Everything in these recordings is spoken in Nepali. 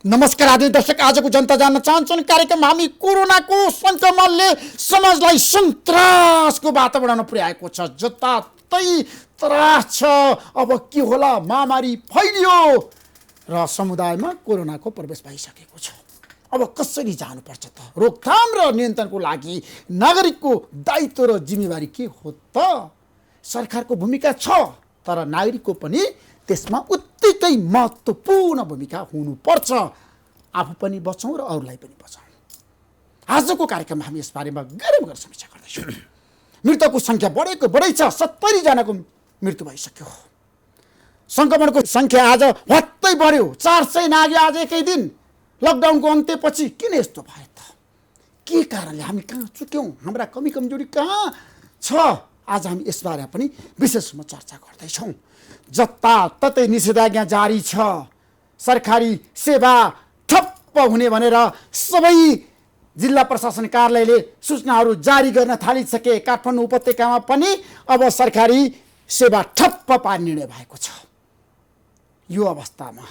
नमस्कार आदरणीय दर्शक, आजको जनता जान्न चाहन्छन् कार्यक्रम हामी कोरोनाको सङ्क्रमणले समाजलाई सन्तासको वातावरण पुर्याएको छ। जताततै त्रास छ। अब के होला, महामारी फैलियो र समुदायमा कोरोनाको प्रवेश भइसकेको छ। अब कसरी जानुपर्छ त? रोकथाम र नियन्त्रणको लागि नागरिकको दायित्व र जिम्मेवारी के हो त? सरकारको भूमिका छ, तर नागरिकको पनि त्यसमा उत्तिकै महत्त्वपूर्ण भूमिका हुनुपर्छ। आफू पनि बचौँ र अरूलाई पनि बचाउँ। आजको कार्यक्रममा हामी यस बारेमा गएर समीक्षा गर्दैछौँ। मृतकको सङ्ख्या बढै छ। 70 जनाको मृत्यु भइसक्यो। सङ्क्रमणको सङ्ख्या आज हत्तै बढ्यो। 400 नाग्यो आज एकै दिन। लकडाउनको अन्त्यपछि किन यस्तो भयो त? के कारणले हामी कहाँ चुक्यौँ? हाम्रा कमी कमजोरी कहाँ छ? आज हामी यसबारे पनि विशेष रूपमा चर्चा गर्दैछौँ। जताततै निषेधाज्ञा जारी छ। सरकारी सेवा ठप्प हुने भनेर सबै जिल्ला प्रशासन कार्यालयले सूचनाहरू जारी गर्न थालिसके। काठमाडौँ उपत्यकामा पनि अब सरकारी सेवा ठप्प पार्ने निर्णय भएको छ। यो अवस्थामा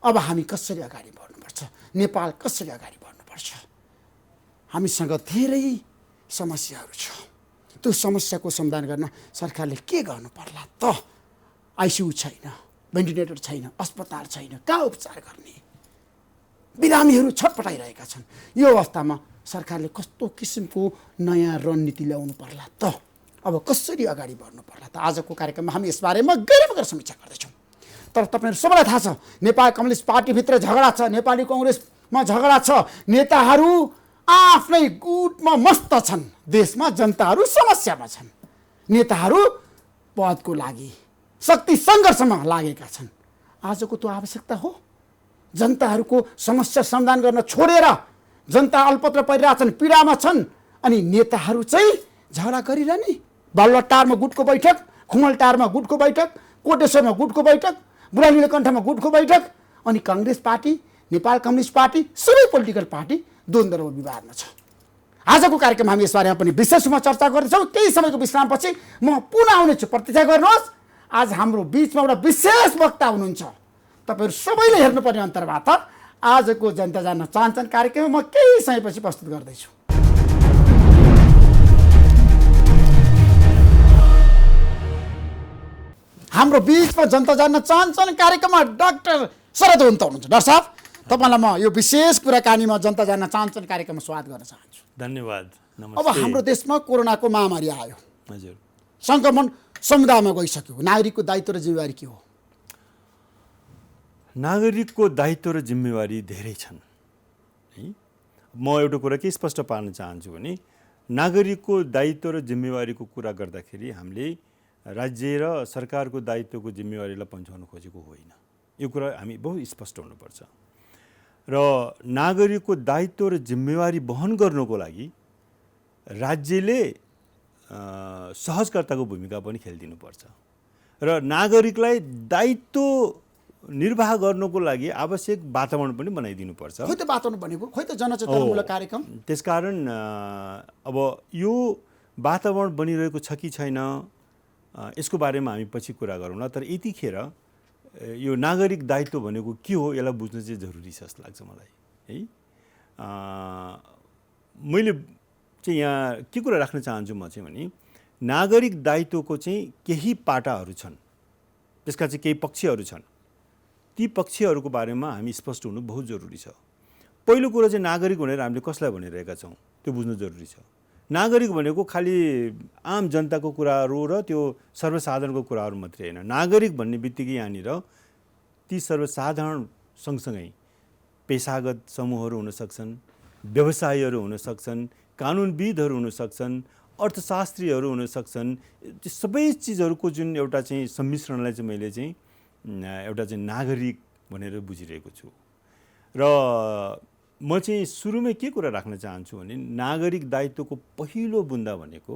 अब हामी कसरी अगाडि बढ्नुपर्छ? नेपाल कसरी अगाडि बढ्नुपर्छ? हामीसँग धेरै समस्याहरू छ। त्यो समस्याको समाधान गर्न सरकारले के गर्नु पर्ला त? आइसियु छैन, भेन्टिलेटर छैन, अस्पताल छैन, कहाँ उपचार गर्ने? बिरामीहरू छटपटाइरहेका छन्। यो अवस्थामा सरकारले कस्तो किसिमको नयाँ रणनीति ल्याउनु पर्ला त? अब कसरी अगाडि बढ्नु पर्ला त? आजको कार्यक्रममा हामी यसबारेमा गएर समीक्षा गर्दैछौँ। तर तपाईँहरू सबैलाई थाहा छ, नेपाल कम्युनिस्ट पार्टीभित्र झगडा छ, नेपाली कङ्ग्रेसमा झगडा छ। नेताहरू आफ्नै गुटमा मस्त छन्। देशमा जनताहरू समस्यामा छन्। नेताहरू पदको लागि शक्ति सङ्घर्षमा लागेका छन्। आजको त्यो आवश्यकता हो? जनताहरूको समस्या समाधान गर्न छोडेर जनता अल्पत्र परिरहेछन्, पीडामा छन्, अनि नेताहरू चाहिँ झगडा गरिरहने। बालुवाटारमा गुटको बैठक, खुमलटारमा गुटको बैठक, कोटेश्वरमा गुटको बैठक, बुढानीलकण्ठमा गुटको बैठक, अनि Congress party, Nepal communist party, सबै पोलिटिकल पार्टी द्वन्द्व र विवादमा छ। आजको कार्यक्रम हामी यसबारेमा पनि विशेष रूपमा चर्चा गर्दैछौँ। केही समयको विश्रामपछि म पुनः आउनेछु। प्रतीक्षा गर्नुहोस्। आज हाम्रो बिचमा एउटा विशेष वक्ता हुनुहुन्छ। तपाईँहरू सबैले हेर्नुपर्ने अन्तर्वार्ता आजको जनता जान्न चाहन्छन् कार्यक्रममा म केही समयपछि प्रस्तुत गर्दैछु। हाम्रो बिचमा जनता जान्न चाहन्छन् कार्यक्रममा डाक्टर शरद हुन्त हुनुहुन्छ। डाक्टर साहब, तपाईँलाई म यो विशेष कुराकानीमा जनता जान्न चाहन्छन् कार्यक्रममा स्वागत गर्न चाहन्छु। धन्यवाद। नमस्ते। अब हाम्रो देशमा कोरोनाको महामारी आयो। हजुर। सङ्क्रमण समुदायमा गइसक्यो। नागरिकको दायित्व र जिम्मेवारी के हो? नागरिकको दायित्व र जिम्मेवारी धेरै छन् है। म एउटा कुरा के स्पष्ट पार्न चाहन्छु भने नागरिकको दायित्व र जिम्मेवारीको कुरा गर्दाखेरि हामीले राज्य र सरकारको दायित्वको जिम्मेवारीलाई पन्छाउन खोजेको होइन। यो कुरा हामी बहुत स्पष्ट हुनुपर्छ। र नागरिकको दायित्व र जिम्मेवारी वहन गर्नको लागि राज्यले सहजकर्ताको भूमिका पनि खेलिदिनुपर्छ र नागरिकलाई दायित्व निर्वाह गर्नको लागि आवश्यक वातावरण पनि बनाइदिनुपर्छ। खोइ त वातावरण भनेको, खोइ त जनचेतनामूलक कार्यक्रम। त्यसकारण अब यो वातावरण बनिरहेको छ कि छैन यसको बारेमा हामी पछि कुरा गरौँला। तर यतिखेर यो नागरिक दायित्व भनेको के हो यसलाई बुझ्न चाहिँ जरुरी छ जस्तो लाग्छ मलाई है। मैले चाहिँ यहाँ के कुरा राख्न चाहन्छु म चाहिँ भने नागरिक दायित्वको चाहिँ केही पाटाहरू छन्, त्यसका चाहिँ केही पक्षहरू छन्। ती पक्षहरूको बारेमा हामी स्पष्ट हुनु बहुत जरुरी छ। पहिलो कुरो चाहिँ नागरिक भनेर हामीले कसलाई भनिरहेका छौँ त्यो बुझ्नु जरुरी छ। नागरिक भनेको खालि आम जनताको कुराहरू र त्यो सर्वसाधारणको कुराहरू मात्रै होइन। नागरिक भन्ने बित्तिकै यहाँनिर ती सर्वसाधारण सँगसँगै पेसागत समूहहरू हुन सक्छन्, व्यवसायीहरू हुन सक्छन्, कानुनविदहरू हुन सक्छन्, अर्थशास्त्रीहरू हुन सक्छन्। त्यो सबै चिजहरूको जुन एउटा चाहिँ सम्मिश्रणलाई चाहिँ मैले चाहिँ एउटा चाहिँ नागरिक भनेर बुझिरहेको छु। र म चाहिँ सुरुमै के कुरा राख्न चाहन्छु भने नागरिक दायित्वको पहिलो बुन्दा भनेको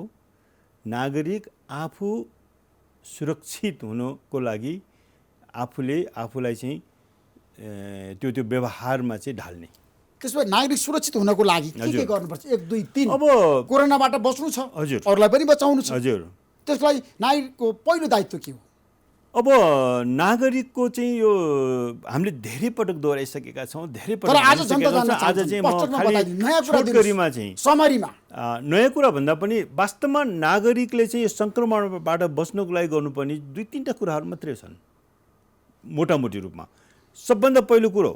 नागरिक आफू सुरक्षित हुनको लागि आफूले आफूलाई चाहिँ त्यो व्यवहारमा चाहिँ ढाल्ने। त्यसो भए नागरिक सुरक्षित हुनको लागि के गर्नुपर्छ? 1 2 3 अब कोरोनाबाट बच्नु छ, हजुर, अरूलाई पनि बचाउनु छ। हजुर। त्यसलाई नागरिकको पहिलो दायित्व के हो? अब नागरिकको चाहिँ यो हामीले धेरै पटक दोहोऱ्याइसकेका छौँ, धेरै पटक तर आज भनिसकेका जनता छौँ। आज चाहिँ म स्पष्टमा खालि बताइदिनु, नयाँ कुरा छोटकरीमा चाहिँ समरीमा नयाँ कुरा भन्दा पनि वास्तवमा नागरिकले चाहिँ यो सङ्क्रमणबाट बच्नको लागि गर्नुपर्ने 2-3टा कुराहरू मात्रै छन् मोटामोटी रूपमा। सबभन्दा पहिलो कुरो,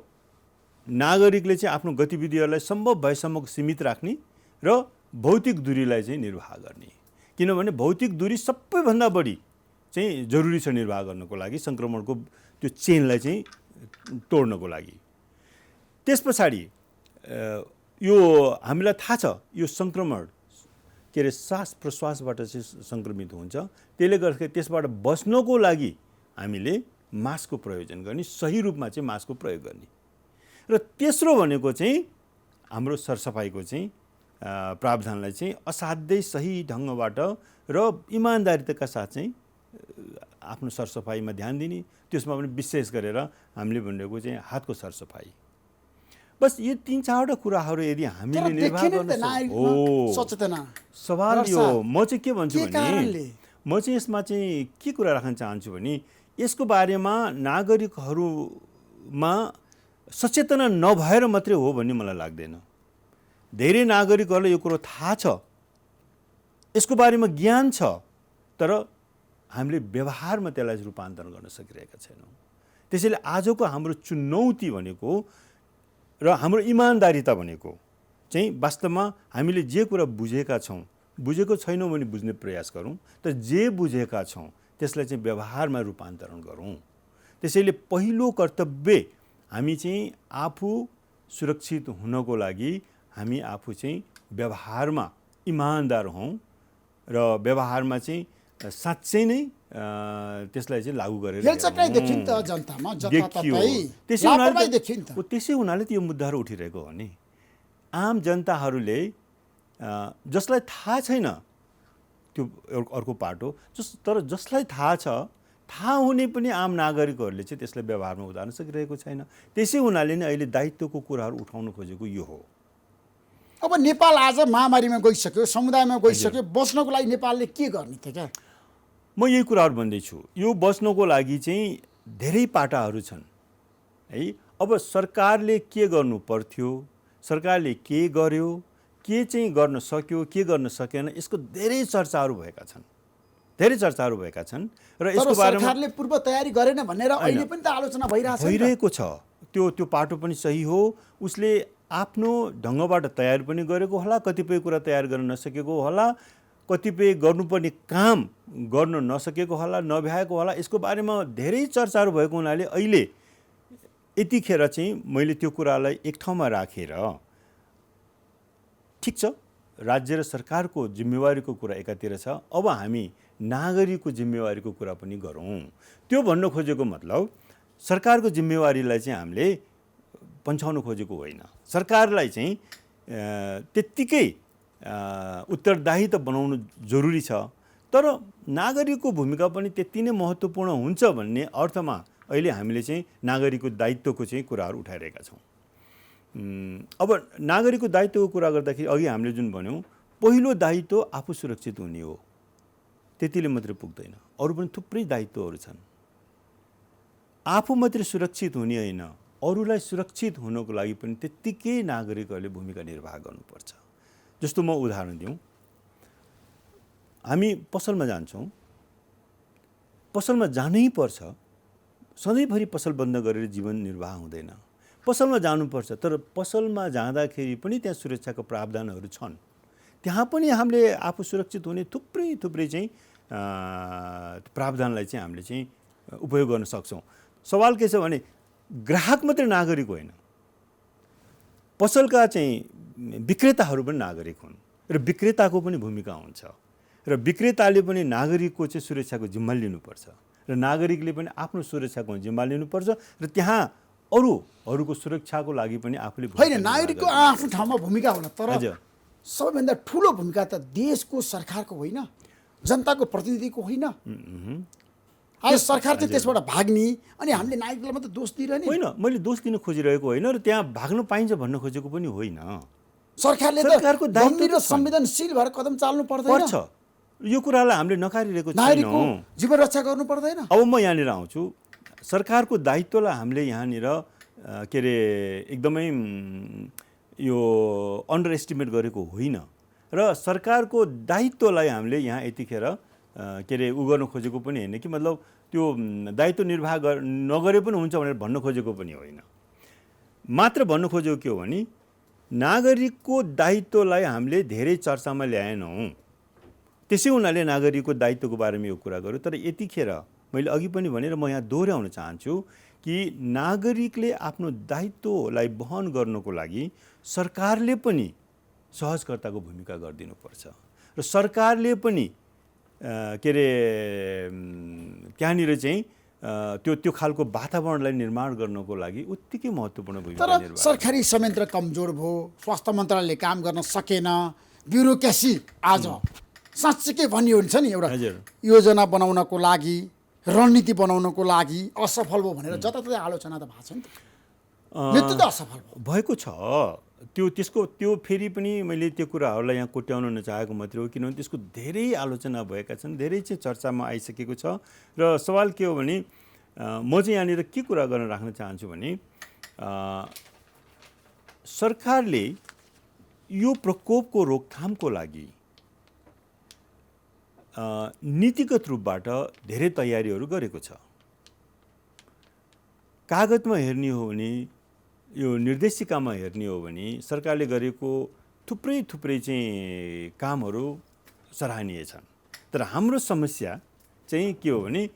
नागरिकले चाहिँ आफ्नो गतिविधिहरूलाई सम्भव भएसम्म सीमित राख्ने र भौतिक दूरीलाई चाहिँ निर्वाह गर्ने। किनभने भौतिक दूरी सबैभन्दा बढी चाहिँ जरुरी छ निर्वाह गर्नको लागि, सङ्क्रमणको त्यो चेनलाई चाहिँ तोड्नको लागि। त्यस पछाडि यो हामीलाई थाहा छ यो सङ्क्रमण के अरे श्वास प्रश्वासबाट चाहिँ सङ्क्रमित हुन्छ। त्यसले गर्दाखेरि त्यसबाट बच्नको लागि हामीले मास्कको प्रयोजन गर्ने, सही रूपमा चाहिँ मास्कको प्रयोग गर्ने। र तेस्रो भनेको चाहिँ हाम्रो सरसफाइको चाहिँ प्रावधानलाई चाहिँ असाध्यै सही ढङ्गबाट र इमान्दारिताका साथ चाहिँ आफ्नो सरसफाइमा ध्यान दिने। त्यसमा पनि विशेष गरेर हामीले भनेको चाहिँ हातको सरसफाइ। बस यो 3-4वटा कुराहरू यदि हामीले निर्वाह गर्न सचेतना सवाल यो म चाहिँ के भन्छु भने म चाहिँ यसमा चाहिँ के कुरा राख्न चाहन्छु भने यसको बारेमा नागरिकहरूमा सचेतना नभएर मात्रै हो भन्ने मलाई लाग्दैन। धेरै नागरिकहरूलाई यो कुरो थाहा छ, यसको बारेमा ज्ञान छ, तर हामीले व्यवहारमा त्यसलाई रूपान्तरण गर्न सकिरहेका छैनौँ। त्यसैले आजको हाम्रो चुनौती भनेको र हाम्रो इमान्दारिता भनेको चाहिँ वास्तवमा हामीले जे कुरा बुझेका छौँ, बुझेको छैनौँ भने बुझ्ने प्रयास गरौँ, तर जे बुझेका छौँ त्यसलाई चाहिँ व्यवहारमा रूपान्तरण गरौँ। त्यसैले पहिलो कर्तव्य हामी चाहिँ आफू सुरक्षित हुनको लागि हामी आफू चाहिँ व्यवहारमा इमान्दार हौँ र व्यवहारमा चाहिँ साँच्चै नै त्यसलाई चाहिँ लागू गरेर त्यसै हुनाले त्यो मुद्दाहरू उठिरहेको हो नि। आम जनताहरूले जसलाई थाहा छैन त्यो अर्को पाटो, तर जसलाई थाहा छ, थाहा हुने पनि आम नागरिकहरूले चाहिँ त्यसलाई व्यवहारमा उतार्न सकिरहेको छैन। त्यसै हुनाले नै अहिले दायित्वको कुराहरू उठाउन खोजेको यो हो। अब नेपाल आज महामारीमा गइसक्यो, समुदायमा गइसक्यो, बस्नको लागि नेपालले के गर्ने थियो क्या? म यही कुराहरू भन्दैछु। यो बस्नको लागि चाहिँ धेरै पाटाहरू छन् है। अब सरकारले के गर्नु पर्थ्यो, सरकारले के गर्यो, के चाहिँ गर्न सक्यो, के गर्न सकेन, यसको धेरै चर्चाहरू भएका छन्, धेरै चर्चाहरू भएका छन्। र यसको बारेमा सरकारले पूर्व तयारी गरेन भनेर अहिले पनि त आलोचना भइरहेको छ। त्यो पाटो पनि सही हो। उसले आफ्नो ढङ्गबाट तयार पनि गरेको होला, कतिपय कुरा तयार गर्न नसकेको होला, कतिपय गर्नुपर्ने काम गर्न नसकेको होला, नभ्याएको होला। यसको बारेमा धेरै चर्चाहरू भएको हुनाले अहिले यतिखेर चाहिँ मैले त्यो कुरालाई एक ठाउँमा राखेर ठिक छ, राज्य र सरकारको जिम्मेवारीको कुरा एकातिर छ, अब हामी नागरिकको जिम्मेवारीको कुरा पनि गरौँ। त्यो भन्न खोजेको मतलब सरकारको जिम्मेवारीलाई चाहिँ हामीले पन्छाउन खोजेको होइन। सरकारलाई चाहिँ त्यत्तिकै उत्तरदायित्व बनाउनु जरुरी छ, तर नागरिकको भूमिका पनि त्यति नै महत्त्वपूर्ण हुन्छ भन्ने अर्थमा अहिले हामीले चाहिँ नागरिकको दायित्वको चाहिँ कुराहरू उठाइरहेका छौँ। अब नागरिकको दायित्वको कुरा गर्दाखेरि अघि हामीले जुन भन्यौँ, पहिलो दायित्व आफू सुरक्षित हुने हो। त्यतिले मात्रै पुग्दैन, अरू पनि थुप्रै दायित्वहरू छन्। आफू मात्रै सुरक्षित हुने होइन, अरूलाई सुरक्षित हुनको लागि पनि त्यत्तिकै नागरिकहरूले भूमिका निर्वाह गर्नुपर्छ। जस्तो म उदाहरण दिउँ, हामी पसलमा जान्छौँ, पसलमा जानै पर्छ, सधैँभरि पसल बन्द गरेर जीवन निर्वाह हुँदैन। पसलमा जानुपर्छ, तर पसलमा जाँदाखेरि पनि त्यहाँ सुरक्षाको प्रावधानहरू छन्। त्यहाँ पनि हामीले आफू सुरक्षित हुने थुप्रै चाहिँ प्रावधानलाई चाहिँ हामीले चाहिँ उपयोग गर्न सक्छौँ। सवाल के छ भने ग्राहक मात्रै नागरिक होइन, पसलका चाहिँ विक्रेताहरू पनि नागरिक हुन् र विक्रेताको पनि भूमिका हुन्छ र विक्रेताले पनि नागरिकको चाहिँ सुरक्षाको जिम्मा लिनुपर्छ र नागरिकले पनि आफ्नो सुरक्षाको जिम्मा लिनुपर्छ र त्यहाँ अरूको सुरक्षाको लागि पनि आफूले होइन। नागरिकको आफ्नो ठाउँमा भूमिका होला, तर सबैभन्दा ठुलो भूमिका त देशको सरकारको होइन, जनताको प्रतिनिधिको होइन। आज सरकार चाहिँ त्यसबाट भाग्ने अनि हामीले नागरिकलाई मात्रै दोष दिइरहने होइन। मैले दोष दिन खोजिरहेको होइन र त्यहाँ भाग्न पाइन्छ भन्न खोजेको पनि होइन। सरकारले त गम्भीर र संवेदनशील भएर कदम चाल्नु पर्दैन। यो कुरालाई हामीले नकारिरहेको नागरिकको छैनौँ। जीवन रक्षा गर्नु पर्दैन? अब म यहाँनिर आउँछु। सरकारको दायित्वलाई हामीले यहाँनिर के अरे एकदमै यो अन्डर एस्टिमेट गरेको होइन र सरकारको दायित्वलाई हामीले यहाँ यतिखेर के अरे गर्न खोजेको पनि होइन कि मतलब त्यो दायित्व निर्वाह नगरे पनि हुन्छ भनेर भन्न खोजेको पनि होइन। मात्र भन्नु खोजेको के हो भने नागरिकको दायित्वलाई हामीले धेरै चर्चामा ल्याएनौँ। त्यसै हुनाले नागरिकको दायित्वको बारेमा यो कुरा गर्यो। तर यतिखेर मैले अघि पनि भनेर म यहाँ दोहोऱ्याउन चाहन्छु कि नागरिकले आफ्नो दायित्वलाई वहन गर्नको लागि सरकारले पनि सहजकर्ताको भूमिका गरिदिनुपर्छ र सरकारले पनि के अरे त्यहाँनिर चाहिँ त्यो खालको वातावरणलाई निर्माण गर्नको लागि उत्तिकै महत्त्वपूर्ण भूमिका तर सरकारी संयन्त्र कमजोर भयो, स्वास्थ्य मन्त्रालयले काम गर्न सकेन, ब्युरोक्रेसी आज साँच्चीकै भनियो हुन्छ नि एउटा योजना बनाउनको लागि, रणनीति बनाउनको लागि असफल भयो भनेर जताततै आलोचना त भएको छ नि त। नेतृत्व असफल भएको छ। त्यो फेरि पनि मैले त्यो कुराहरूलाई यहाँ कोट्याउन नचाहेको मात्रै हो, किनभने त्यसको धेरै आलोचना भएका छन्, धेरै चाहिँ चर्चामा आइसकेको छ। र सवाल के हो भने म चाहिँ यहाँनिर के कुरा गर्न राख्न चाहन्छु भने सरकारले यो प्रकोपको रोकथामको लागि नीतिगत रूपबाट धेरै तयारीहरू गरेको छ। कागजमा हेर्ने हो भने, यो निर्देशिकामा हेर्ने हो भने सरकारले गरेको थुप्रै चाहिँ कामहरू सराहनीय छन्। तर हाम्रो समस्या चाहिँ के हो भने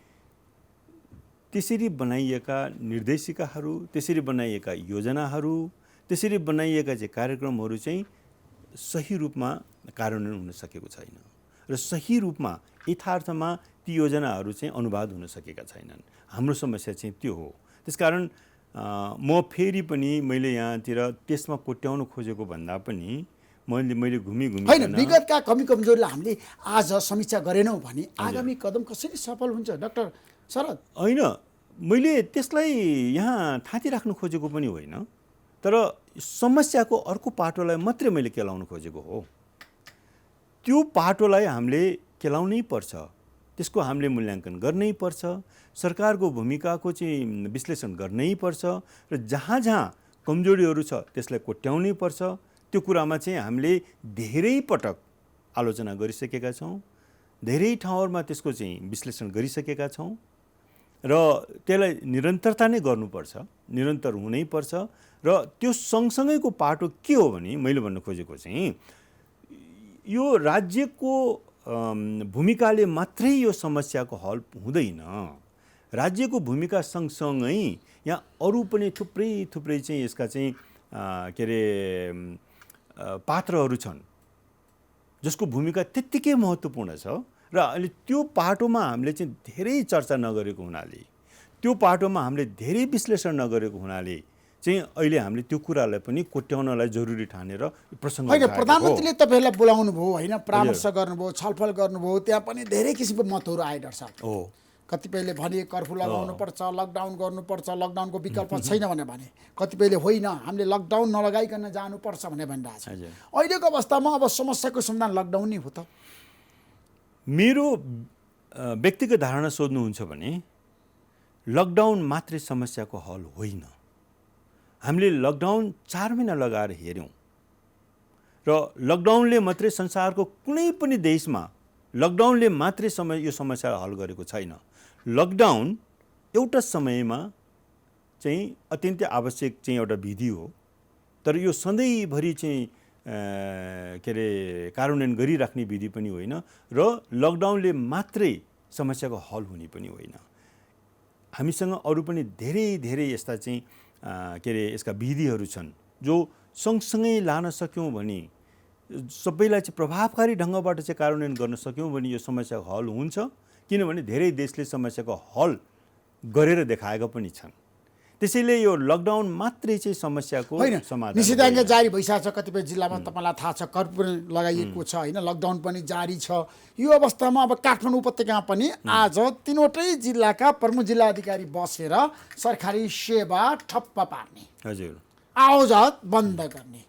त्यसरी बनाइएका निर्देशिकाहरू, त्यसरी बनाइएका योजनाहरू, त्यसरी बनाइएका चाहिँ कार्यक्रमहरू चाहिँ सही रूपमा कार्यान्वयन हुन सकेको छैन र सही रूपमा यथार्थमा ती योजनाहरू चाहिँ अनुवाद हुन सकेका छैनन्। हाम्रो समस्या चाहिँ त्यो हो। त्यसकारण म फेरि पनि मैले यहाँतिर त्यसमा कोट्याउन खोजेको भन्दा पनि मैले घुमी होइन, विगतका कमी कमजोरीलाई हामीले आज समीक्षा गरेनौँ भने आगामी कदम कसरी सफल हुन्छ डाक्टर शरद? होइन, मैले त्यसलाई यहाँ थाँती राख्नु खोजेको पनि होइन, तर समस्याको अर्को पाटोलाई मात्रै मैले केलाउन खोजेको हो। त्यो पाटोलाई हामीले केलाउनै पर्छ, त्यसको हामीले मूल्याङ्कन गर्नै पर्छ, सरकारको भूमिकाको चाहिँ विश्लेषण गर्नै पर्छ र जहाँ जहाँ कमजोरीहरू छ त्यसलाई कोट्याउनै पर्छ। त्यो कुरामा चाहिँ हामीले धेरै पटक आलोचना गरिसकेका छौँ, धेरै ठाउँहरूमा त्यसको चाहिँ विश्लेषण गरिसकेका छौँ र त्यसलाई निरन्तरता नै गर्नुपर्छ, निरन्तर हुनै पर्छ। र त्यो सँगसँगैको पाटो के हो भने मैले भन्न खोजेको चाहिँ यो राज्यको भूमिकाले मात्रै यो समस्याको हल हुँदैन। राज्यको भूमिका सँगसँगै यहाँ अरू पनि थुप्रै चाहिँ यसका चाहिँ के अरे पात्रहरू छन् जसको भूमिका त्यत्तिकै महत्त्वपूर्ण छ र अहिले त्यो पाटोमा हामीले चाहिँ धेरै चर्चा नगरेको हुनाले, त्यो पाटोमा हामीले धेरै विश्लेषण नगरेको हुनाले चाहिँ अहिले हामीले त्यो कुरालाई पनि कोट्याउनलाई जरुरी ठानेर प्रसङ्ग होइन। प्रधानमन्त्रीले तपाईँहरूलाई बोलाउनु भयो होइन, परामर्श गर्नुभयो, छलफल गर्नुभयो, त्यहाँ पनि धेरै किसिमको मतहरू आए डाक्टर साहब। हो, कतिपयले भने कर्फ्यू लगाउनुपर्छ, लकडाउन गर्नुपर्छ, लकडाउनको विकल्प छैन भने, कतिपयले होइन हामीले लकडाउन नलगाइकन जानुपर्छ भनेर भनिरहेको छ। अहिलेको अवस्थामा अब समस्याको समाधान लकडाउन नै हो त? मेरो व्यक्तिगत धारणा सोध्नुहुन्छ भने लकडाउन मात्रै समस्याको हल होइन। हामीले लकडाउन 4 महिना लगाएर हेऱ्यौँ र लकडाउनले मात्रै संसारको कुनै पनि देशमा लकडाउनले मात्रै यो समस्यालाई हल गरेको छैन। लकडाउन एउटा समयमा चाहिँ अत्यन्तै आवश्यक चाहिँ एउटा विधि हो, तर यो सधैँभरि चाहिँ के अरे कार्यान्वयन गरिराख्ने विधि पनि होइन र लकडाउनले मात्रै समस्याको हल हुने पनि होइन। हामीसँग अरू पनि धेरै यस्ता चाहिँ के अरे यसका विधिहरू छन् जो सँगसँगै लान सक्यौँ भने, सबैलाई चाहिँ प्रभावकारी ढङ्गबाट चाहिँ कार्यान्वयन गर्न सक्यौँ भने यो समस्याको हल हुन्छ। किनभने धेरै देशले समस्याको हल गरेर देखाएका पनि छन्। त्यसैले यो लकडाउन मात्रै चाहिँ समस्याको समाधान निषेधाज्ञा जारी भइसकेको छ कतिपय जिल्लामा, तपाईँलाई थाहा छ, कर्फ्यू पनि लगाइएको छ होइन, लकडाउन पनि जारी छ। यो अवस्थामा अब काठमाडौँ उपत्यकामा पनि आज 3वटै जिल्लाका प्रमुख जिल्ला अधिकारी बसेर सरकारी सेवा ठप्प पार्ने, हजुर, आवजात बन्द गर्ने,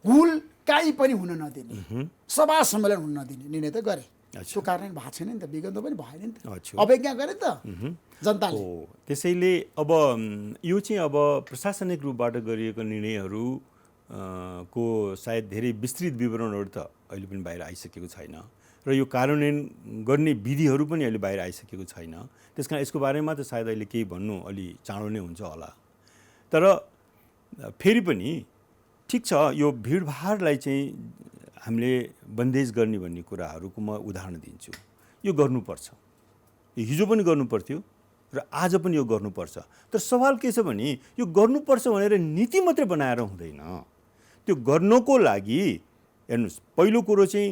हुल काहीँ पनि हुन नदिने, सभा सम्मेलन हुन नदिने निर्णय त गरे। त्यो कार्यान्वयन भएको छैन नि त, विगतमा पनि भएन नि त, अच्छा। अवज्ञा गरे नि त जनताले। त्यसैले अब यो चाहिँ अब प्रशासनिक रूपबाट गरिएको निर्णयहरू को सायद धेरै विस्तृत विवरणहरू त अहिले पनि बाहिर आइसकेको छैन र यो कार्यान्वयन गर्ने विधिहरू पनि अहिले बाहिर आइसकेको छैन। त्यसकारण यसको बारेमा त सायद अहिले केही भन्नु अलि चाँडो नै हुन्छ होला। तर फेरि पनि ठिक छ, यो भिडभाडलाई चाहिँ हामीले बन्देज गर्ने भन्ने कुराहरूको म उदाहरण दिन्छु। यो गर्नुपर्छ, यो हिजो पनि गर्नुपर्थ्यो र आज पनि यो गर्नुपर्छ। तर सवाल के छ भने यो गर्नुपर्छ भनेर नीति मात्रै बनाएर हुँदैन। त्यो गर्नको लागि हेर्नुहोस्, पहिलो कुरो चाहिँ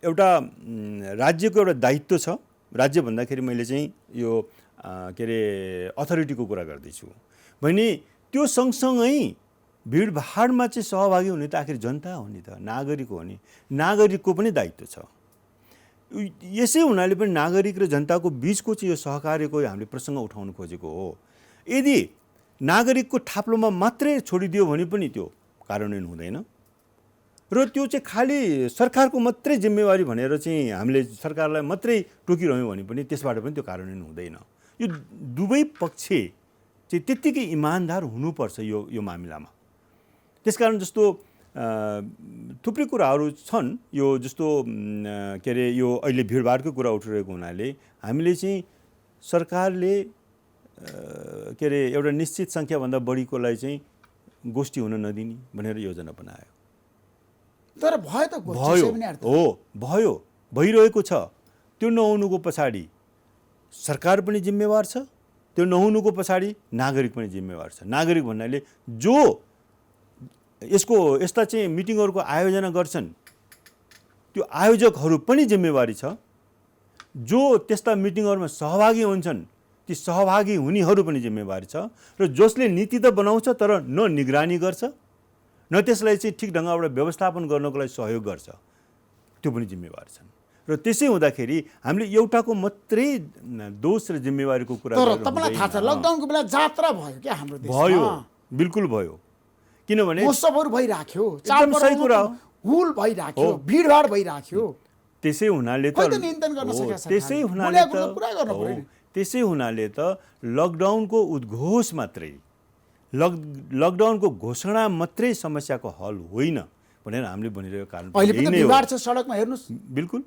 एउटा राज्यको एउटा दायित्व छ। राज्य भन्दाखेरि मैले चाहिँ यो के अरे अथोरिटीको कुरा गर्दैछु भने त्यो सँगसँगै भिडभाडमा चाहिँ सहभागी हुने त आखिर जनता हो नि त, नागरिक हो नि। नागरिकको पनि दायित्व छ। यसै हुनाले पनि नागरिक र जनताको बिचको चाहिँ यो सहकार्यको हामीले प्रसङ्ग उठाउन खोजेको हो। यदि नागरिकको थाप्लोमा मात्रै छोडिदियो भने पनि त्यो कार्यान्वयन हुँदैन र त्यो चाहिँ खालि सरकारको मात्रै जिम्मेवारी भनेर चाहिँ हामीले सरकारलाई मात्रै टोकिरह्यौँ भने पनि त्यसबाट पनि त्यो कार्यान्वयन हुँदैन। यो दुवै पक्ष चाहिँ त्यत्तिकै इमान्दार हुनुपर्छ यो मामिलामा। त्यसकारण जस्तो थुप्रै कुराहरू छन्, यो जस्तो के अरे यो अहिले भिडभाडको कुरा उठिरहेको हुनाले हामीले चाहिँ सरकारले के अरे एउटा निश्चित सङ्ख्याभन्दा बढीकोलाई चाहिँ गोष्ठी हुन नदिने भनेर योजना बनायो। तर भयो त भयो, हो भयो, भइरहेको छ। त्यो नहुनुको पछाडि सरकार पनि जिम्मेवार छ, त्यो नहुनुको पछाडि नागरिक पनि जिम्मेवार छ। नागरिक भन्नाले जो यस्ता चाहिँ मिटिङहरूको आयोजना गर्छन् त्यो आयोजकहरू पनि जिम्मेवारी छ। जो त्यस्ता मिटिङहरूमा सहभागी हुन्छन् ती सहभागी हुनेहरू पनि जिम्मेवारी छ। र जसले नीति त बनाउँछ तर न निगरानी गर्छ न त्यसलाई चाहिँ ठिक ढङ्गबाट व्यवस्थापन गर्नको लागि सहयोग गर्छ, त्यो पनि जिम्मेवार छन्। र त्यसै हुँदाखेरि हामीले एउटाको मात्रै दोष र जिम्मेवारीको कुरा तर तपाईँलाई थाहा छ लकडाउनको बेला जात्रा भयो क्या हाम्रो देशमा? भयो, बिल्कुल भयो। किनभने महोत्सवहरू भइराख्यो, एकदम सही कुरा हो, हुल भइराख्यो, भिडभाड भइराख्यो। त्यसै हुनाले त त्यसै हुनाले त लकडाउनको उद्घोष मात्रै, लकडाउनको घोषणा मात्रै समस्याको हल होइन भनेर हामीले भनिरहेको कारण अहिले पनि भिडभाड छ सडकमा, हेर्नुहोस्। बिल्कुल,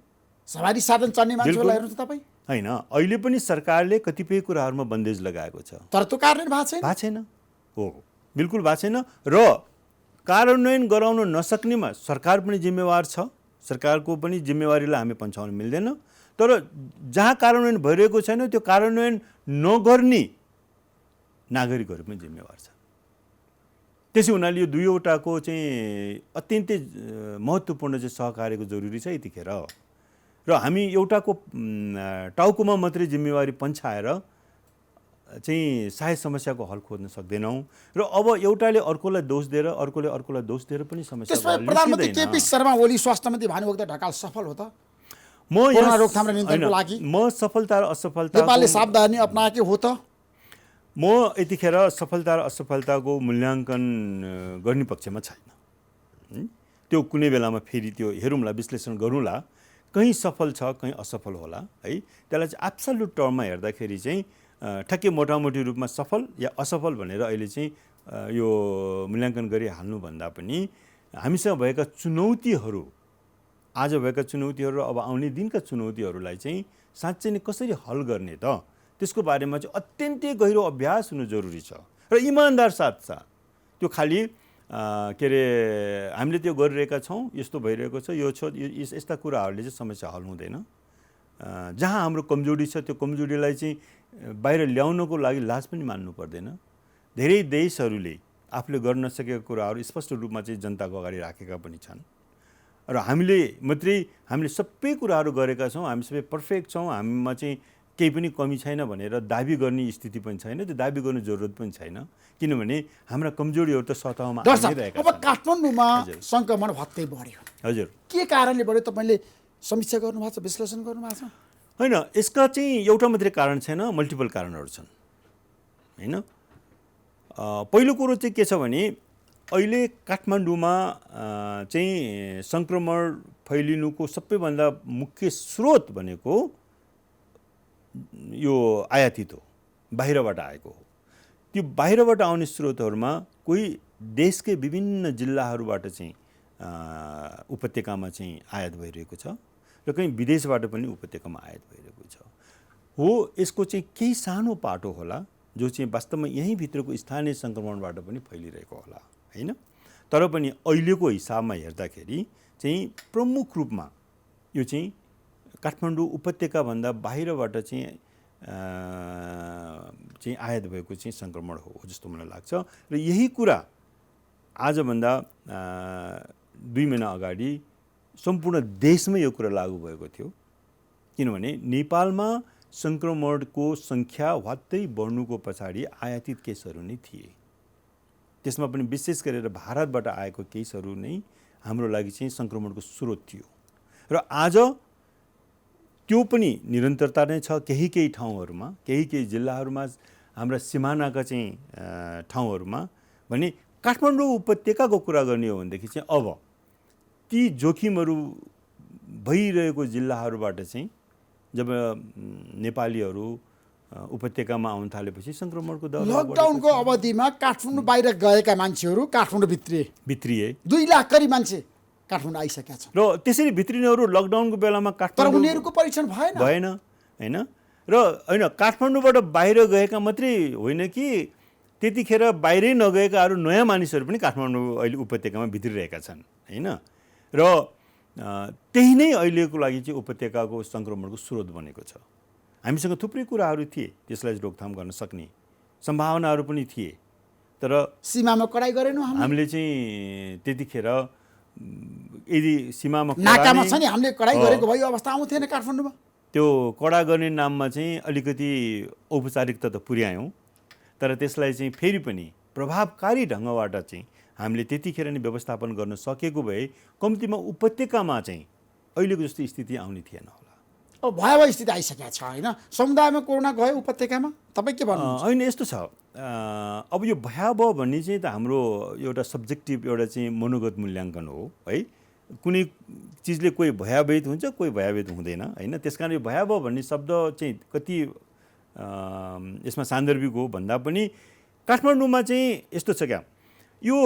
सवारी साधन चल्ने मान्छेहरूलाई हेर्नुहोस् तपाईँ। होइन, अहिले पनि सरकारले कतिपय कुराहरूमा बन्देज लगाएको छ, तर त्यो कार्यान्वयन भएको छैन। हो, बिल्कुल भएको छैन। र कार्यान्वयन गराउन नसक्नेमा सरकार पनि जिम्मेवार छ, सरकारको पनि जिम्मेवारीलाई हामी पन्छाउन मिल्दैन। तर जहाँ कार्यान्वयन भइरहेको छैन त्यो कार्यान्वयन नगर्ने नागरिकहरू पनि जिम्मेवार छ। त्यसै हुनाले यो दुईवटाको चाहिँ अत्यन्तै महत्त्वपूर्ण चाहिँ सहकार्यको जरुरी छ यतिखेर। र हामी एउटाको टाउकोमा मात्रै जिम्मेवारी पन्छाएर चाहिँ सायद समस्याको हल खोज्न सक्दैनौँ। र अब एउटाले अर्कोलाई दोष दिएर अर्कोले अर्कोलाई दोष दिएर पनि समस्या त्यसमा प्रधानमन्त्री केपी शर्मा ओली स्वास्थ्य मन्त्री भानुभक्त ढकाल सफल हो त कोरोना रोकथाम र नियन्त्रणको लागि? म सफलता र असफलता नेपालले सावधानी अपनाएको हो त? म यतिखेर सफलता र असफलताको मूल्याङ्कन गर्ने पक्षमा छैन। त्यो कुनै बेलामा फेरि त्यो हेरौँला, विश्लेषण गरौँला, कहीँ सफल छ कहीँ असफल होला है। त्यसलाई चाहिँ एब्सोल्युट टर्ममा हेर्दाखेरि चाहिँ ठ्याक्कै मोटामोटी रूपमा सफल या असफल भनेर अहिले चाहिँ यो मूल्याङ्कन गरिहाल्नुभन्दा पनि हामीसँग भएका चुनौतीहरू, आज भएका चुनौतीहरू र अब आउने दिनका चुनौतीहरूलाई चाहिँ साँच्चै नै कसरी हल गर्ने त, त्यसको बारेमा चाहिँ अत्यन्तै गहिरो अभ्यास हुनु जरुरी छ। र इमान्दार साथ त्यो खालि के अरे हामीले त्यो गरिरहेका छौँ, यस्तो भइरहेको छ, यो छ, यस्ता कुराहरूले चाहिँ समस्या हल हुँदैन। जहाँ हाम्रो कमजोरी छ त्यो कमजोरीलाई चाहिँ बाहिर ल्याउनको लागि लाज पनि मान्नु पर्दैन। धेरै देशहरूले आफूले गर्न नसकेका कुराहरू स्पष्ट रूपमा चाहिँ जनताको अगाडि राखेका पनि छन्। र हामीले सबै कुराहरू गरेका छौँ, हामी सबै पर्फेक्ट छौँ, हामीमा चाहिँ केही पनि कमी छैन भनेर दाबी गर्ने स्थिति पनि छैन, त्यो दाबी गर्ने जरुरत पनि छैन। किनभने हाम्रा कमजोरीहरू त सतहमा आइरहेका छन्। अब काठमाडौँमा सङ्क्रमण भत्तै बढ्यो, हजुर, के कारणले बढ्यो तपाईँले समीक्षा गर्नुभएको छ, विश्लेषण गर्नुभएको छ? होइन, यसका चाहिँ एउटा मात्रै कारण छैन, मल्टिपल कारणहरू छन् होइन। पहिलो कुरो चाहिँ के छ भने अहिले काठमाडौँमा चाहिँ सङ्क्रमण फैलिनुको सबैभन्दा मुख्य स्रोत भनेको यो आयातित हो, बाहिरबाट आएको हो। त्यो बाहिरबाट आउने स्रोतहरूमा कोही देशकै विभिन्न जिल्लाहरूबाट चाहिँ उपत्यकामा चाहिँ आयात भइरहेको छ र कहीँ विदेशबाट पनि उपत्यकामा आयात भइरहेको छ। हो, यसको चाहिँ केही सानो पाटो होला जो चाहिँ वास्तवमा यहीँ भित्रको स्थानीय सङ्क्रमणबाट पनि फैलिरहेको होला, होइन? तर पनि अहिलेको हिसाबमा हेर्दाखेरि चाहिँ प्रमुख रूपमा यो चाहिँ काठमाडौँ उपत्यकाभन्दा बाहिरबाट चाहिँ आयात भएको चाहिँ सङ्क्रमण हो जस्तो मलाई लाग्छ। र यही कुरा आजभन्दा 2 महिना अगाडि सम्पूर्ण देशमै यो कुरा लागू भएको थियो, किनभने नेपालमा सङ्क्रमणको सङ्ख्या वात्तै बढ्नुको पछाडि आयातित केसहरू नै थिए। त्यसमा पनि विशेष गरेर भारतबाट आएको केसहरू नै हाम्रो लागि चाहिँ सङ्क्रमणको स्रोत थियो। र आज त्यो पनि निरन्तरता नै छ केही ठाउँहरूमा, केही जिल्लाहरूमा, हाम्रा सिमानाका चाहिँ ठाउँहरूमा। भने काठमाडौँ उपत्यकाको कुरा गर्ने हो भनेदेखि चाहिँ अब ती जोखिमहरू भइरहेको जिल्लाहरूबाट चाहिँ जब नेपालीहरू उपत्यकामा आउन थालेपछि सङ्क्रमणको दर लकडाउनको अवधिमा काठमाडौँ बाहिर गएका मान्छेहरू काठमाडौँ भित्रिए 2 लाख करिब मान्छे काठमाडौँ आइसकेका छन्। र त्यसरी भित्रिनेहरू लकडाउनको बेलामा तर काठमाडौँ उनीहरूको परीक्षण भएन, होइन? र होइन, काठमाडौँबाट बाहिर गएका मात्रै होइन कि त्यतिखेर बाहिरै नगएकाहरू नयाँ मानिसहरू पनि काठमाडौँ अहिले उपत्यकामा भित्रिरहेका छन्, होइन? र त्यही नै अहिलेको लागि चाहिँ उपत्यकाको सङ्क्रमणको स्रोत बनेको छ। हामीसँग थुप्रै कुराहरू थिए त्यसलाई रोकथाम गर्न सक्ने सम्भावनाहरू पनि थिए, तर सीमामा कडाई गरेनौँ हामीले चाहिँ त्यतिखेर यदि सीमामा नाकामा छ नि हामीले कडाई गरेको भए यो अवस्था आउँथेन काठमाडौँमा। त्यो कडा गर्ने नाममा चाहिँ अलिकति औपचारिकता त पुर्यायौँ, तर त्यसलाई चाहिँ फेरि पनि प्रभावकारी ढङ्गबाट चाहिँ हामीले त्यतिखेर नै व्यवस्थापन गर्न सकेको भए कम्तीमा उपत्यकामा चाहिँ अहिलेको जस्तो स्थिति आउने थिएन होला। अब भयावह स्थिति आइसकेको छ, होइन? समुदायमा कोरोना गयो उपत्यकामा, तपाईँ के भन्नुहुन्छ? होइन, यस्तो छ, अब यो भयावह भन्ने चाहिँ त हाम्रो एउटा सब्जेक्टिभ एउटा चाहिँ मनोगत मूल्याङ्कन हो, है? कुनै चिजले कोही भयावहित हुन्छ, कोही भयावहित हुँदैन, होइन? त्यस कारण यो भयावह भन्ने शब्द चाहिँ कति यसमा सान्दर्भिक हो भन्दा पनि काठमाडौँमा चाहिँ यस्तो छ क्या, यो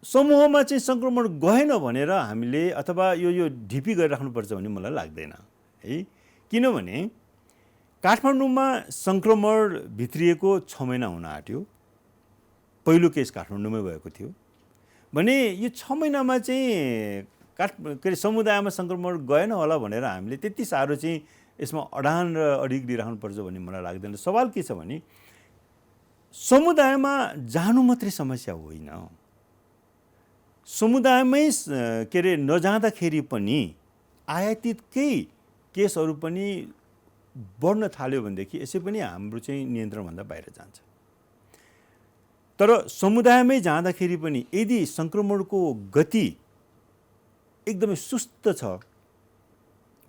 समूहमा चाहिँ सङ्क्रमण गएन भनेर हामीले अथवा यो ढिपी गरिराख्नुपर्छ भन्ने मलाई लाग्दैन, है? किनभने काठमाडौँमा सङ्क्रमण भित्रिएको 6 महिना हुन आँट्यो। पहिलो केस काठमाडौँमै भएको थियो भने यो 6 महिनामा चाहिँ के अरे समुदायमा सङ्क्रमण गएन होला भनेर हामीले त्यति साह्रो चाहिँ यसमा अडान र अडिग लिइराख्नुपर्छ भन्ने मलाई लाग्दैन। सवाल के छ भने समुदायमा जानु मात्रै समस्या होइन, समुदायमै के अरे नजाँदाखेरि पनि आयातितकै केसहरू पनि बढ्न थाल्यो भनेदेखि यसै पनि हाम्रो चाहिँ नियन्त्रणभन्दा बाहिर जान्छ। तर समुदायमै जाँदाखेरि पनि यदि सङ्क्रमणको गति एकदमै सुस्त छ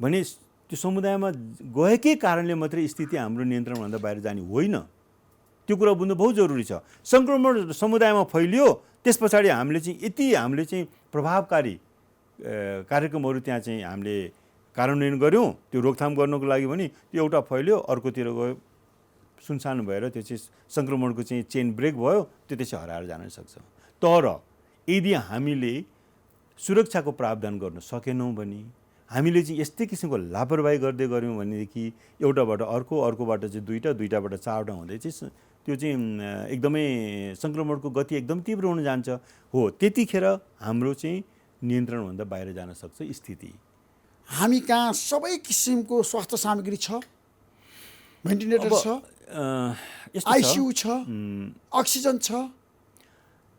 भने त्यो समुदायमा गएकै कारणले मात्रै स्थिति हाम्रो नियन्त्रणभन्दा बाहिर जाने होइन। त्यो कुरा बुझ्नु बहुत जरुरी छ। सङ्क्रमण समुदायमा फैलियो, त्यस पछाडि हामीले चाहिँ प्रभावकारी कार्यक्रमहरू त्यहाँ चाहिँ हामीले कार्यान्वयन गऱ्यौँ त्यो रोकथाम गर्नको लागि भने त्यो एउटा फैल्यो, अर्कोतिर गयो, सुनसान भएर त्यो चाहिँ सङ्क्रमणको चाहिँ चेन ब्रेक भयो, त्यो त्यसै हराएर जान सक्छ। तर यदि हामीले सुरक्षाको प्रावधान गर्न सकेनौँ भने, हामीले चाहिँ यस्तै किसिमको लापरवाही गर्दै गऱ्यौँ भनेदेखि एउटाबाट अर्को, अर्कोबाट चाहिँ दुईटाबाट चारवटा हुँदै चाहिँ त्यो चाहिँ एकदमै सङ्क्रमणको गति एकदम तीव्र हुन जान्छ। हो, त्यतिखेर हाम्रो चाहिँ नियन्त्रणभन्दा बाहिर जान सक्छ स्थिति। हामी कहाँ सबै किसिमको स्वास्थ्य सामग्री छ, भेन्टिलेटर छ, आइसियु छ, अक्सिजन छ,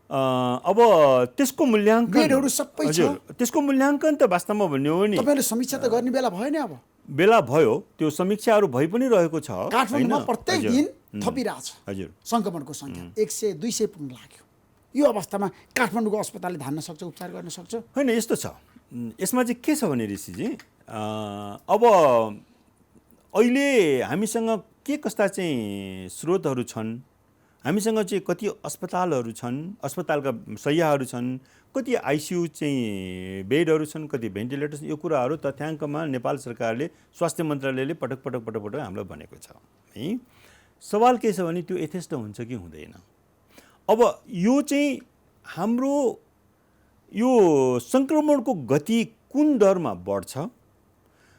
अब त्यसको मूल्याङ्कन बेडहरू सबै छ। त्यसको मूल्याङ्कन त वास्तवमा भन्ने हो नि तपाईँले समीक्षा त गर्ने बेला भयो नि। अब बेला भयो, त्यो समीक्षाहरू भइ पनि रहेको छ। काठमाडौँमा प्रत्येक दिन थपिरहेछ हजुर सङ्क्रमणको सङ्ख्या 100-200 पुग्न लाग्यो। यो अवस्थामा काठमाडौँको अस्पतालले धान्न सक्छ, उपचार गर्न सक्छ? होइन, यस्तो छ, यसमा चाहिँ के छ भने ऋषिजी, अब अहिले हामीसँग के कस्ता चाहिँ स्रोतहरू छन् हामीसँग चाहिँ कति अस्पतालहरू छन्, अस्पतालका शय्याहरू छन्, कति आइसियु चाहिँ बेडहरू छन्, कति भेन्टिलेटर छन्, यो कुराहरू तथ्याङ्कमा नेपाल सरकारले स्वास्थ्य मन्त्रालयले पटक हामीलाई भनेको छ है। सवाल के छ भने त्यो यथेष्ट हुन्छ कि हुँदैन। अब यो चाहिँ हाम्रो यो सङ्क्रमणको गति कुन दरमा बढ्छ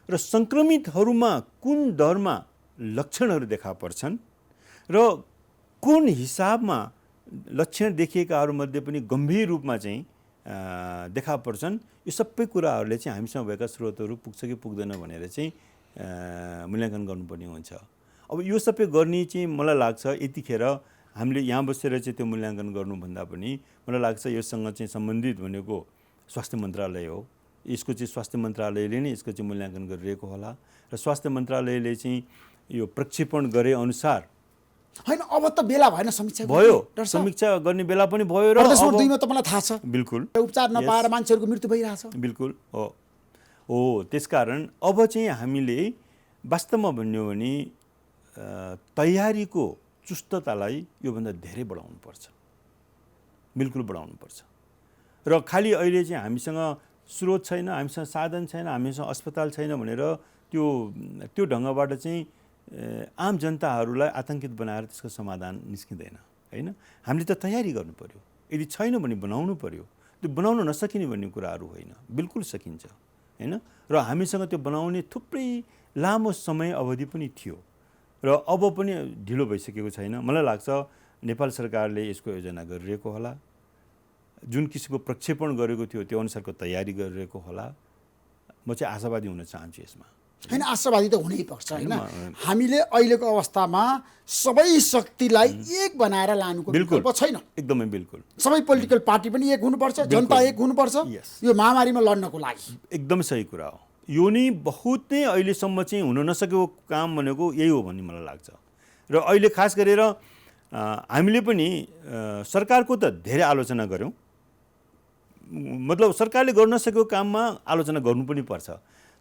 र सङ्क्रमितहरूमा कुन दरमा लक्षणहरू देखा पर्छन् र कुन हिसाबमा लक्षण देखिएकाहरूमध्ये पनि गम्भीर रूपमा चाहिँ देखा पर्छन्, यो सबै कुराहरूले चाहिँ हामीसँग भएका स्रोतहरू पुग्छ कि पुग्दैन भनेर चाहिँ मूल्याङ्कन गर्नुपर्ने हुन्छ। अब यो सबै गर्ने चाहिँ मलाई लाग्छ यतिखेर हामीले यहाँ बसेर चाहिँ त्यो मूल्याङ्कन गर्नुभन्दा पनि मलाई लाग्छ योसँग चाहिँ सम्बन्धित भनेको स्वास्थ्य मन्त्रालय हो। यसको चाहिँ स्वास्थ्य मन्त्रालयले नै यसको चाहिँ मूल्याङ्कन गरिरहेको होला र स्वास्थ्य मन्त्रालयले चाहिँ यो प्रक्षेपण गरे अनुसार हैन अब त बेला भएन समीक्षा भयो, समीक्षा गर्ने बेला पनि भयो र प्रदेश नम्बर 2 मा तपाईँलाई थाहा छ बिल्कुल उपचार नपाएर मान्छेहरूको मृत्यु भइरहेछ। बिल्कुल हो त्यसकारण अब चाहिँ हामीले वास्तवमा भन्यो भने तयारीको चुस्ततालाई योभन्दा धेरै बढाउनुपर्छ, बिल्कुल बढाउनुपर्छ। र खालि अहिले चाहिँ हामीसँग स्रोत छैन, हामीसँग साधन छैन, हामीसँग अस्पताल छैन भनेर त्यो ढङ्गबाट चाहिँ आम जनताहरूलाई आतंकित बनाएर त्यसको समाधान निस्किँदैन हैन। हामीले त तयारी गर्नु पर्यो, यदि छैन भने बनाउनु पर्यो। त्यो बनाउन नसकिने भन्ने कुराहरू होइन, बिल्कुल सकिन्छ हैन। र हामीसँग त्यो बनाउने थुप्रै लामो समय अवधि पनि थियो र अब पनि ढिलो भइसकेको छैन। मलाई लाग्छ नेपाल सरकारले यसको योजना गरिरहेको होला, जुन किसिमको प्रक्षेपण गरेको थियो त्यो अनुसारको तयारी गरिरहेको होला। म चाहिँ आशावादी हुन चाहन्छु यसमा। हैन आशावादी त हुनै पर्छ हैन। हामीले अहिलेको अवस्थामा सबै शक्तिलाई एक बनाएर लानुको विकल्प छैन, एकदमै बिल्कुल। सबै पोलिटिकल पार्टी पनि एक हुनुपर्छ, जनता एक हुनुपर्छ यो महामारीमा लड्नको लागि। एकदम सही कुरा हो। यो नै बहुत नै अहिलेसम्म चाहिँ हुन नसकेको काम भनेको यही हो भन्ने मलाई लाग्छ। र अहिले खास गरेर हामीले पनि सरकारको त धेरै आलोचना गऱ्यौँ, मतलब सरकारले गर्न नसकेको काममा आलोचना गर्नु पनि पर्छ।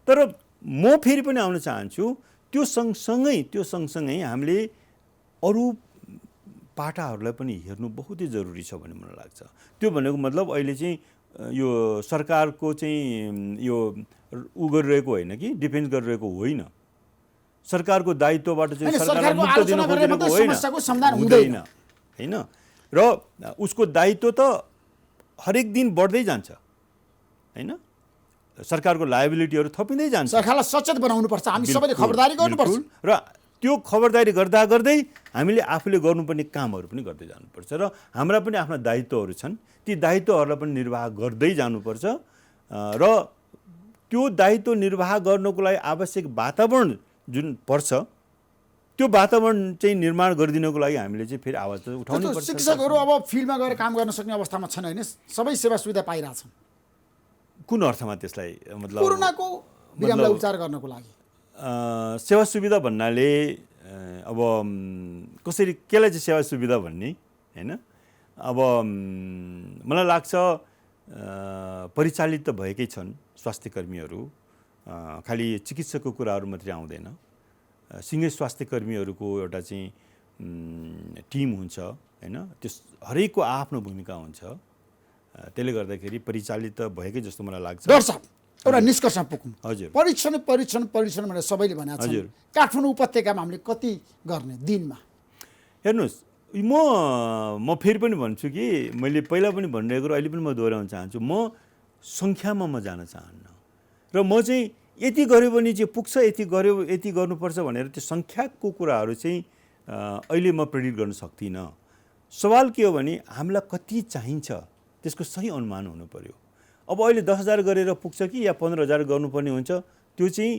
तर म फेरि पनि आउन चाहन्छु त्यो सँगसँगै हामीले अरू पाटाहरूलाई पनि हेर्नु बहुतै जरुरी छ भन्ने मलाई लाग्छ। त्यो भनेको मतलब अहिले चाहिँ यो सरकारको चाहिँ यो गरिरहेको होइन कि डिफेन्स गरिरहेको होइन, सरकारको दायित्वबाट चाहिँ सरकारलाई मुक्त दिन खोजेको होइन हैन। र उसको दायित्व त हरेक दिन बढ्दै जान्छ हैन। सरकारको लायबिलिटीहरू थपिँदै जान्छ। सरकारलाई सचेत बनाउनुपर्छ, हामी सबैले खबरदारी गर्नुपर्छ र त्यो खबरदारी गर्दा गर्दै हामीले आफूले गर्नुपर्ने कामहरू पनि गर्दै जानुपर्छ र हाम्रा पनि आफ्ना दायित्वहरू छन्, ती दायित्वहरूलाई पनि निर्वाह गर्दै जानुपर्छ। र त्यो दायित्व निर्वाह गर्नको लागि आवश्यक वातावरण जुन पर्छ त्यो वातावरण चाहिँ निर्माण गरिदिनको लागि हामीले चाहिँ फेरि आवाज उठाउनु पर्छ। शिक्षकहरू अब फिल्डमा गएर काम गर्न सक्ने अवस्थामा छन् हैन, सबै सेवा सुविधा पाइरहेछन्। कुन अर्थमा त्यसलाई मतलब कोरोनाको बिरामलाई उपचार गर्नको लागि सेवा सुविधा भन्नाले अब कसरी केलाई चाहिँ सेवा सुविधा भन्ने हैन। अब मलाई लाग्छ परिचालित त भएकै छन् स्वास्थ्य कर्मीहरू, खालि चिकित्सकको कुराहरू मात्रै आउँदैन। सिँगै स्वास्थ्य कर्मीहरूको एउटा चाहिँ टिम हुन्छ हैन, त्यस हरेकको आफ्नो भूमिका हुन्छ। त्यसले गर्दाखेरि परिचालित भएकै जस्तो मलाई लाग्छ। डाक्टर साहब एउटा निष्कर्षमा पुगौँ। हजुर, परीक्षण भनेर सबैले भनेको छ। काठमाडौँ उपत्यकामा हामीले कति गर्ने दिनमा? हेर्नुहोस्, म फेरि पनि भन्छु कि मैले पहिला पनि भनिरहेको र अहिले पनि म दोहोऱ्याउन चाहन्छु, म सङ्ख्यामा म जान चाहन्न र म चाहिँ यति गऱ्यो भने चाहिँ पुग्छ, यति गर्नुपर्छ भनेर त्यो सङ्ख्याको कुराहरू चाहिँ अहिले म प्रेडिक्ट गर्न सक्दिनँ। सवाल के हो भने हामीलाई कति चाहिन्छ त्यसको सही अनुमान हुनु पर्यो। अब अहिले 10,000 गरेर पुग्छ कि या 15,000 गर्नुपर्ने हुन्छ, त्यो चाहिँ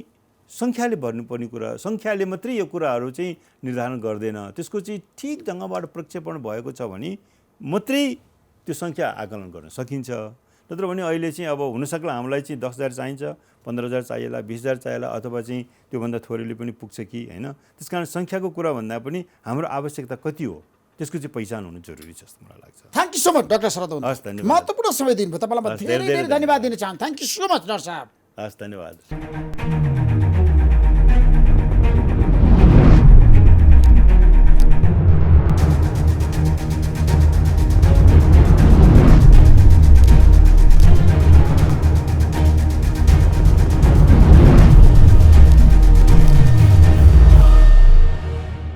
सङ्ख्याले भन्नुपर्ने कुरा, सङ्ख्याले मात्रै यो कुराहरू चाहिँ निर्धारण गर्दैन। त्यसको चाहिँ ठिक ढङ्गबाट प्रक्षेपण भएको छ भने मात्रै त्यो सङ्ख्या आकलन गर्न सकिन्छ। नत्र भने अहिले चाहिँ अब हुनसक्ला हामीलाई चाहिँ 10,000 चाहिन्छ, 15,000 चाहिएला, 20,000 चाहिएला, अथवा चाहिँ त्योभन्दा थोरैले पनि पुग्छ कि होइन। त्यस कारण सङ्ख्याको कुरा भन्दा पनि हाम्रो आवश्यकता कति हो त्यसको चाहिँ पहिचान हुनु जरुरी छ जस्तो मलाई लाग्छ। Thank you so much doctor Sharad Ojha, हस् धन्यवाद। महत्त्वपूर्ण समय दिनुभयो। तपाईँलाई धेरै धेरै धन्यवाद दिन चाहन्छु। Thank you so much doctor साहब। हस् धन्यवाद।